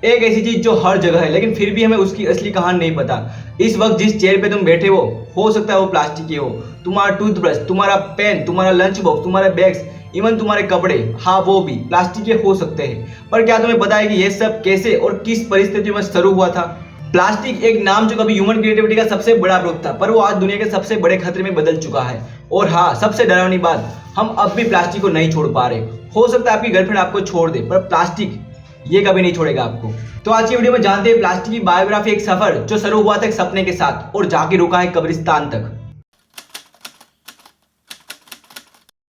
एक ऐसी चीज जो हर जगह है लेकिन फिर भी हमें उसकी असली कहानी नहीं पता। इस वक्त जिस चेयर पे तुम बैठे हो सकता है वो प्लास्टिक की हो। तुम्हारा टूथब्रश, तुम्हारा पेन, तुम्हारा लंच बॉक्स, तुम्हारे बैग्स, इवन तुम्हारे कपड़े, हाँ वो भी प्लास्टिक के हो सकते हैं। पर क्या तुम्हें पता है कि ये सब कैसे और किस परिस्थिति में शुरू हुआ था? प्लास्टिक एक नाम जो कभी ह्यूमन क्रिएटिविटी का सबसे बड़ा प्रूफ था, पर वो आज दुनिया के सबसे बड़े खतरे में बदल चुका है। और हाँ, सबसे डरावनी बात, हम अब भी प्लास्टिक को नहीं छोड़ पा रहे। हो सकता है आपकी गर्लफ्रेंड आपको छोड़ दे, पर प्लास्टिक ये कभी नहीं छोड़ेगा आपको। तो आज की वीडियो में जानते हैं प्लास्टिक की बायोग्राफी, एक सफर जो शुरू हुआ था एक सपने के साथ और जाके रुका है कब्रिस्तान तक।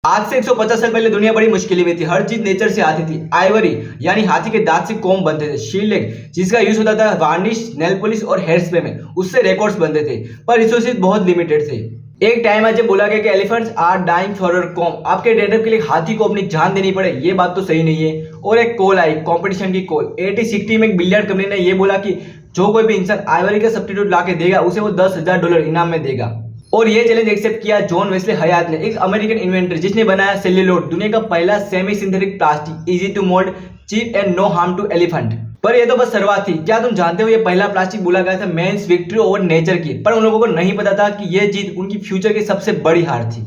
आज से 150 साल पहले दुनिया बड़ी मुश्किल में थी। हर चीज नेचर से आती थी। आइवरी यानी हाथी के दांत से कोम बनते थे। शील्ड जिसका यूज होता था वार्निश, नेल पॉलिश और हेयर स्प्रे में, उससे रिकॉर्ड्स बनते थे, पर रिसोर्सेज बहुत लिमिटेड थे। एक टाइम है जब बोला गया कि elephants are dying for comb, आपके डैंड्रफ के लिए हाथी को अपनी जान देनी पड़े, ये बात तो सही नहीं है। और एक कॉल आई, कंपटीशन की कॉल। 80-60 में एक बिलियर्ड कंपनी ने ये बोला कि जो कोई भी इंसान आइवरी का सब्स्टिट्यूट ला के देगा उसे वो $10,000 इनाम में देगा। और ये चैलेंज एक्सेप्ट किया जॉन वेस्ले हयात ने, एक अमेरिकन इन्वेंटर जिसने बनाया सेल्यूलोड, दुनिया का पहला semi synthetic plastic, easy to mould, cheap and no harm to elephant. पर ये तो बस शुरुआत थी। क्या तुम जानते हो ये पहला प्लास्टिक बोला गया था मेंस विक्ट्री ओवर नेचर की, पर उन लोगों को नहीं पता था कि यह जीत उनकी फ्यूचर की सबसे बड़ी हार थी।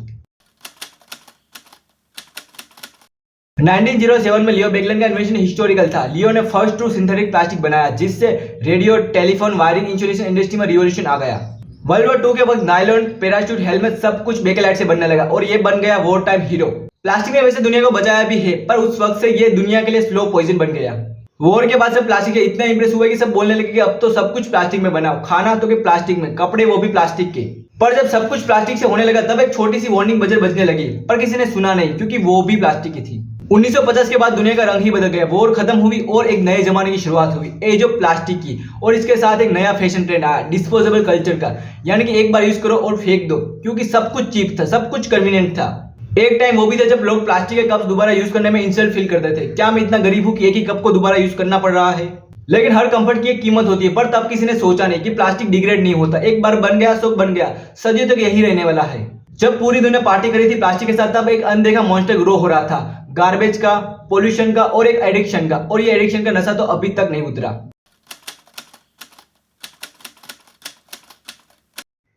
1907 में लियो बेगलन का इन्वेंशन हिस्टोरिकल था। लियो ने फर्स्ट ट्रू सिंथेटिक प्लास्टिक बनाया जिससे radio, telephone, wiring, insulation industry में रिवॉल्यूशन आ गया। वर्ल्ड वॉर 2 के वक्त नायलॉन, पैराशूट, हेलमेट सब कुछ बेकेलाइट से बनने लगा और ये बन गया वॉर टाइम हीरो। प्लास्टिक ने वैसे दुनिया को बचाया भी है, पर उस वक्त से ये दुनिया के लिए स्लो पॉइजन बन गया। वॉर के बाद सब प्लास्टिक के इतना इंप्रेस हुए कि सब बोलने लगे कि अब तो सब कुछ प्लास्टिक में बनाओ, खाना तो के प्लास्टिक में, कपड़े वो भी प्लास्टिक के। पर जब सब कुछ प्लास्टिक से होने लगा तब एक छोटी सी वार्निंग बजर बजने लगी, पर किसी ने सुना नहीं क्योंकि वो भी प्लास्टिक की थी। 1950 के बाद दुनिया का रंग ही बदल गया। वॉर खत्म हुई और एक नए जमाने की शुरुआत हुई, एज ऑफ प्लास्टिक की। और इसके साथ एक नया फैशन ट्रेंड आया, डिस्पोजेबल कल्चर का, यानी कि एक बार यूज करो और फेंक दो, क्योंकि सब कुछ चीप था, सब कुछ कन्वीनियंट था। एक टाइम वो भी था जब लोग प्लास्टिक के कप दोबारा यूज करने में इंसल्ट फील करते थे। क्या मैं इतना गरीब हूं कि एक ही कप को दोबारा यूज करना पड़ रहा है? लेकिन हर कंफर्ट की एक कीमत होती है। पर तब किसी ने सोचा नहीं कि प्लास्टिक डिग्रेड नहीं होता, एक बार बन गया सो बन गया, सदियों तक यही रहने वाला है। जब पूरी दुनिया पार्टी करी थी प्लास्टिक के साथ, तब एक अनदेखा मॉन्स्टर ग्रो हो रहा था, गार्बेज का, पोल्यूशन का और एक एडिक्शन का। और ये एडिक्शन का नशा तो अभी तक नहीं उतरा।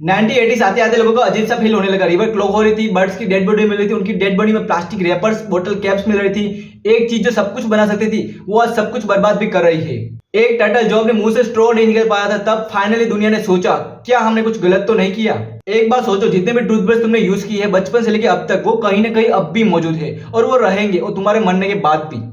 1980s आते आते लोगों को अजीब सा फील होने लगा। रिवर क्लॉग हो रही थी, बर्ड्स की डेड बॉडी मिल रही थी, उनकी डेड बॉडी में प्लास्टिक रैपर्स, बोतल कैप्स मिल रही थी। एक चीज जो सब कुछ बना सकती थी वो आज सब कुछ बर्बाद भी कर रही है। एक टर्टल जो अपने मुंह से स्ट्रॉ नहीं निकल पाया था, तब फाइनली दुनिया ने सोचा क्या हमने कुछ गलत तो नहीं किया। एक बात सोचो, जितने भी टूथब्रश तुमने यूज की है बचपन से लेकर अब तक, वो कहीं ना कहीं अब भी मौजूद है और वो रहेंगे, और तुम्हारे मरने के बाद भी।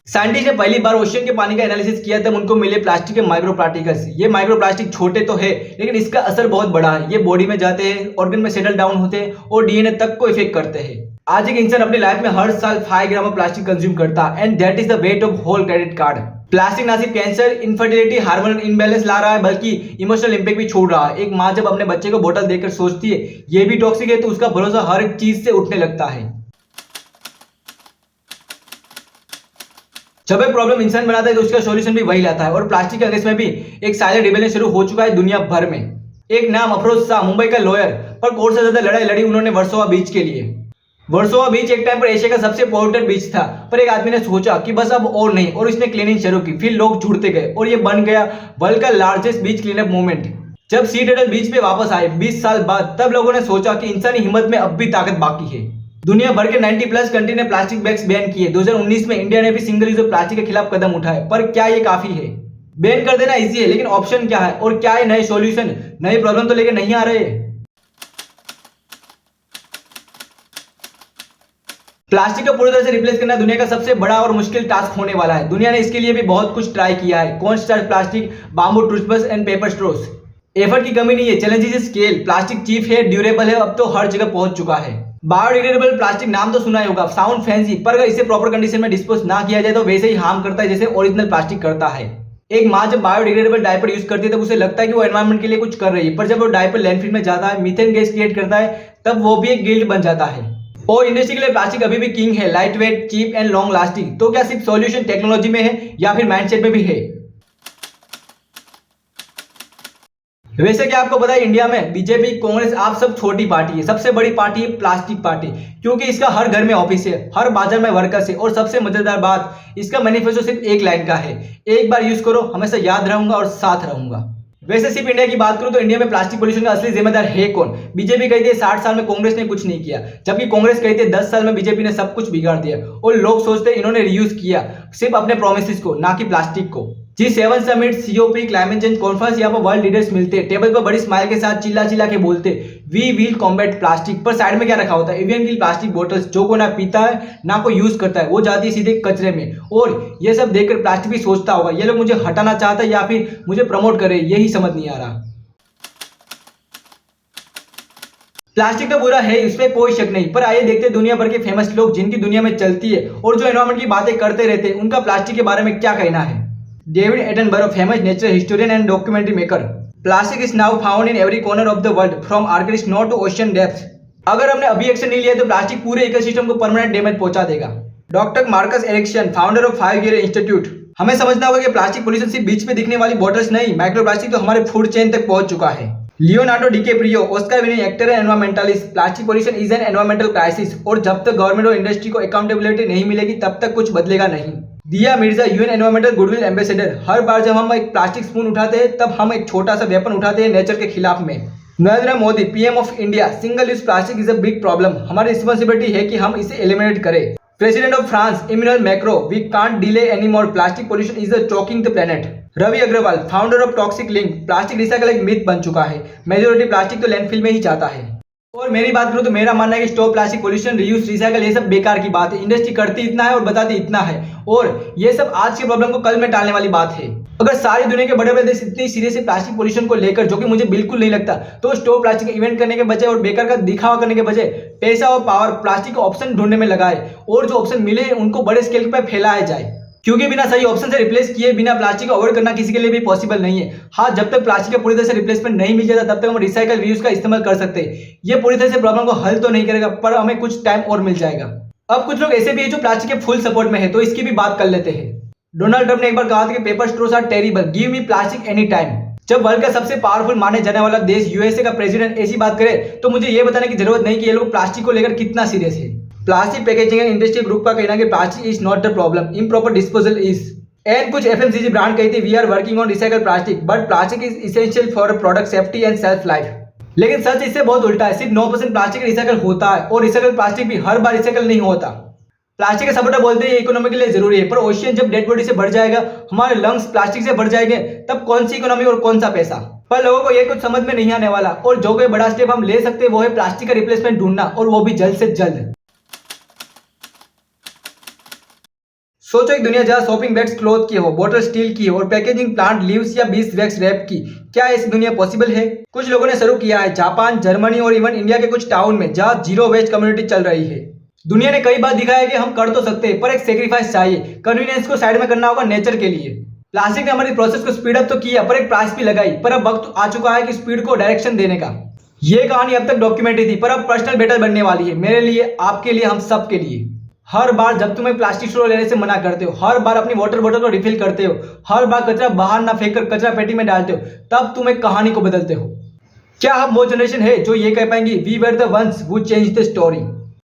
साइंटिस्ट ने पहली बार ओशियन के पानी का एनालिसिस किया तब उनको मिले प्लास्टिक के माइक्रो पार्टिकल्स। ये माइक्रो प्लास्टिक छोटे तो है लेकिन इसका असर बहुत बड़ा है। ये बॉडी में जाते हैं, ऑर्गन में सेटल डाउन होते हैं और डीएनए तक को इफेक्ट करते हैं। आज एक इंसान अपनी लाइफ में हर साल 5 ग्राम प्लास्टिक कंज्यूम करता है, and that is the weight of whole credit card. Plastic ना सिर्फ कैंसर, इनफर्टिलिटी, हार्मोनल इनबैलेंस ला रहा है, बल्कि इमोशनल इंपैक्ट भी छोड़ रहा है। एक माँ जब अपने बच्चे को बोतल देकर सोचती है ये भी टॉक्सिक है, तो उसका भरोसा हर एक चीज से उठने लगता है। जब एक प्रॉब्लम इंसान बनाता है तो उसका सॉल्यूशन भी वही लाता है, और प्लास्टिक के अगेंस्ट में भी एक साइलेंट रिबेलियन शुरू हो चुका है दुनिया भर में। एक नाम अफरोज शाह, मुंबई का लॉयर, पर कोर्ट से ज्यादा लड़ाई लड़ी उन्होंने वर्सोवा बीच के लिए। वर्सोवा बीच एक टाइम पर एशिया का सबसे पॉल्यूटेड बीच था, पर एक आदमी ने सोचा कि बस अब और नहीं, और इसने क्लीनिंग शुरू की। फिर लोग जुड़ते गए और ये बन गया वर्ल्ड का लार्जेस्ट बीच क्लीनअप मूवमेंट। जब सी टर्टल बीच पे वापस आए 20 साल बाद, तब लोगों ने सोचा कि इंसानी हिम्मत में अब भी ताकत बाकी है। दुनिया भर के 90+ कंट्री ने प्लास्टिक बैग्स बैन किए। 2019 में इंडिया ने भी सिंगल यूज प्लास्टिक के खिलाफ कदम उठाए। पर क्या ये काफी है? बैन कर देना इजी है, लेकिन ऑप्शन क्या है? और क्या ये नए सॉल्यूशन, नई प्रॉब्लम तो लेकर नहीं आ रहे? प्लास्टिक को पूरी तरह से रिप्लेस करना दुनिया का सबसे बड़ा और मुश्किल टास्क होने वाला है। दुनिया ने इसके लिए भी बहुत कुछ ट्राई किया है। Corn starch plastic, bamboo toothbrush and paper straws. Effort की कमी नहीं है, challenge is scale. Plastic cheap है, ड्यूरेबल है, अब तो हर जगह पहुंच चुका है। बायोडिग्रेडेबल प्लास्टिक नाम तो सुना ही होगा, साउंड फैंसी, पर अगर इसे प्रॉपर कंडीशन में डिस्पोज ना किया जाए तो वैसे ही हार्म करता है जैसे ओरिजिनल प्लास्टिक करता है। एक माँ जब बायोडिग्रेडेबल डायपर यूज करती है तब उसे लगता है कि वो एनवायरनमेंट के लिए कुछ कर रही है, पर जब वो डायपर लैंडफिल में जाता है, मीथेन गैस क्रिएट करता है, तब वो भी एक गिल्ट बन जाता है। और इंडस्ट्री के लिए प्लास्टिक अभी भी किंग है, light weight, cheap and long lasting. तो क्या सिर्फ सॉल्यूशन टेक्नोलॉजी में है या फिर माइंडसेट में भी है? वैसे क्या आपको पता है इंडिया में बीजेपी, कांग्रेस आप सब छोटी पार्टी है, सबसे बड़ी पार्टी है प्लास्टिक पार्टी, क्योंकि इसका हर घर में ऑफिस है, हर बाजार में वर्कर्स है और सबसे मजेदार बात इसका मैनिफेस्टो सिर्फ एक लाइन का है, एक बार यूज करो हमेशा याद रहूंगा और साथ रहूंगा। वैसे सिर्फ इंडिया की बात करूं तो इंडिया में प्लास्टिक पोल्यूशन का असली जिम्मेदार है कौन? बीजेपी कहती है 60 साल में कांग्रेस ने कुछ नहीं किया, जबकि कांग्रेस कहती है 10 साल में बीजेपी ने सब कुछ बिगाड़ दिया और लोग सोचते हैं इन्होंने रीयूज किया सिर्फ अपने प्रोमिसेस को, ना कि प्लास्टिक को। G7 summit, COP, climate change conference, यहाँ पर वर्ल्ड लीडर्स मिलते हैं, टेबल पर बड़ी स्माइल के साथ चिल्ला चिल्ला के बोलते वी विल कॉम्बैट प्लास्टिक, पर साइड में क्या रखा होता है? एवियन की प्लास्टिक बोतल्स, जो को ना पीता है ना कोई यूज करता है, वो जाती है सीधे कचरे में। और ये सब देखकर प्लास्टिक भी सोचता होगा ये लोग मुझे हटाना चाहता है या फिर मुझे प्रमोट करे, यही समझ नहीं आ रहा। प्लास्टिक तो बुरा है, इसमें कोई शक नहीं, पर आइए देखते हैं दुनिया भर के फेमस लोग जिनकी दुनिया में चलती है और जो एनवायरमेंट की बातें करते रहते हैं उनका प्लास्टिक के बारे में क्या कहना है। David Attenborough, famous nature historian and documentary maker. Plastic is now found in every corner of the world from Arctic north to ocean depth. अगर हमने अभी एक्शन नहीं लिया तो प्लास्टिक पूरे इकोसिस्टम को परमानेंट डैमेज पहुंचा देगा। Doctor Marcus Eriksson, founder of 5 year institute. हमें समझना होगा कि प्लास्टिक पोल्यूशन सिर्फ बीच में दिखने वाली बॉटल्स नहीं, माइक्रोप्लास्टिक तो हमारे फूड चेन तक पहुंच चुका है। Leonardo DiCaprio, Oscar winning actor and environmentalist. Plastic pollution is an environmental crisis और जब तक गवर्नमेंट और इंडस्ट्री को अकाउंटेबिलिटी नहीं मिलेगी तब तक कुछ बदलेगा नहीं। Dia Mirza, UN environmental goodwill ambassador. हर बार जब हम एक प्लास्टिक स्पून उठाते हैं तब हम एक छोटा सा वेपन उठाते हैं नेचर के खिलाफ में। Narendra Modi, PM of India, single use plastic is a big problem, हमारी रिस्पॉन्सिबिलिटी है कि हम इसे एलिमिनेट करें। President of France, Emmanuel Macron, we can't delay any more, plastic pollution is choking the planet. Ravi Agrawal, founder of toxic link, plastic recycle एक myth बन चुका है, मेजोरिटी प्लास्टिक तो लैंडफिल में ही जाता है। और मेरी बात करूं तो मेरा मानना है कि stop plastic pollution, reuse, recycle ये सब बेकार की बात है। इंडस्ट्री करती इतना है और बताती इतना है और ये सब आज के प्रॉब्लम को कल में टालने वाली बात है। अगर सारी दुनिया के बड़े बड़े देश इतनी सीरियस है प्लास्टिक पोल्यूशन को लेकर, जो कि मुझे बिल्कुल नहीं लगता, तो स्टॉप प्लास्टिक इवेंट करने के बजाय और बेकार का दिखावा करने के बजाय पैसा और पावर प्लास्टिक का ऑप्शन ढूंढने में लगाए और जो ऑप्शन मिले उनको बड़े स्केल पर फैलाया जाए, क्योंकि बिना सही ऑप्शन से रिप्लेस किए बिना प्लास्टिक को अवॉइड करना किसी के लिए भी पॉसिबल नहीं है। हाँ, जब तक प्लास्टिक का पूरी तरह से रिप्लेसमेंट नहीं मिल जाता तब तक हम रिसाइकल रीयूज का इस्तेमाल कर सकते हैं। ये पूरी तरह से प्रॉब्लम को हल तो नहीं करेगा पर हमें कुछ टाइम और मिल जाएगा। अब कुछ लोग ऐसे भी है जो प्लास्टिक के फुल सपोर्ट में है, तो इसकी भी बात कर लेते हैं। डोनाल्ड ट्रंप ने एक बार कहा था कि paper straws are terrible, give me plastic any time. जब वर्ल्ड का सबसे पावरफुल माने जाने वाला देश यूएसए का प्रेसिडेंट ऐसी बात करे तो मुझे ये बताने की जरूरत नहीं कि ये लोग प्लास्टिक को लेकर कितना सीरियस है। Plastic packaging and industry group का कहना है कि plastic is not the problem, improper disposal is. And कुछ FMCG ब्रांड कहती है we are working on recycle plastic but plastic is essential for product safety and shelf life. लेकिन सच इससे बहुत उल्टा है, सिर्फ 9% प्लास्टिक रिसाइकल होता है और रिसाइकल प्लास्टिक भी हर बार रिसाइकल नहीं होता। प्लास्टिक के सपोर्टर बोलते हैं इकोनॉमी के लिए जरूरी है, पर ओशियन जब डेड बॉडी से बढ़ जाएगा, हमारे लंग्स प्लास्टिक से बढ़ जाएंगे, तब कौन सी इकोनॉमी और कौन सा पैसा। पर लोगों को ये कुछ समझ में नहीं आने वाला और जो कोई बड़ा स्टेप हम ले सकते हैं वो है प्लास्टिक का रिप्लेसमेंट ढूंढना और वो भी जल्द से जल्द। सोचो एक दुनिया जहाँ शॉपिंग बैग्स क्लॉथ की हो, बोतल स्टील की हो और पैकेजिंग प्लांट लीव्स या बीज वैक्स रैप की। क्या ऐसी दुनिया पॉसिबल है? कुछ लोगों ने शुरू किया है, जापान, जर्मनी और इवन इंडिया के कुछ टाउन में जहाँ जीरो वेस्ट कम्युनिटी चल रही है। दुनिया ने कई बार दिखाया है कि हम कर तो सकते हैं पर एक सेक्रीफाइस चाहिए, कन्वीनियंस को साइड में करना होगा नेचर के लिए। प्लास्टिक ने हमारी प्रोसेस को स्पीड अप तो किया पर एक प्राइस भी लगाई, पर अब वक्त आ चुका है कि स्पीड को डायरेक्शन देने का। ये कहानी अब तक डॉक्यूमेंट्री थी पर अब पर्सनल बैटल बनने वाली है, मेरे लिए, आपके लिए, हम सब के लिए। हर बार जब तुम एक प्लास्टिक स्ट्रॉ लेने से मना करते हो, हर बार अपनी वाटर बोतल को रिफिल करते हो, हर बार कचरा बाहर ना फेंक कर कचरा पेटी में डालते हो, तब तुम एक कहानी को बदलते हो। क्या हम वो जनरेशन है जो ये कह पाएंगी we were the ones who change the story.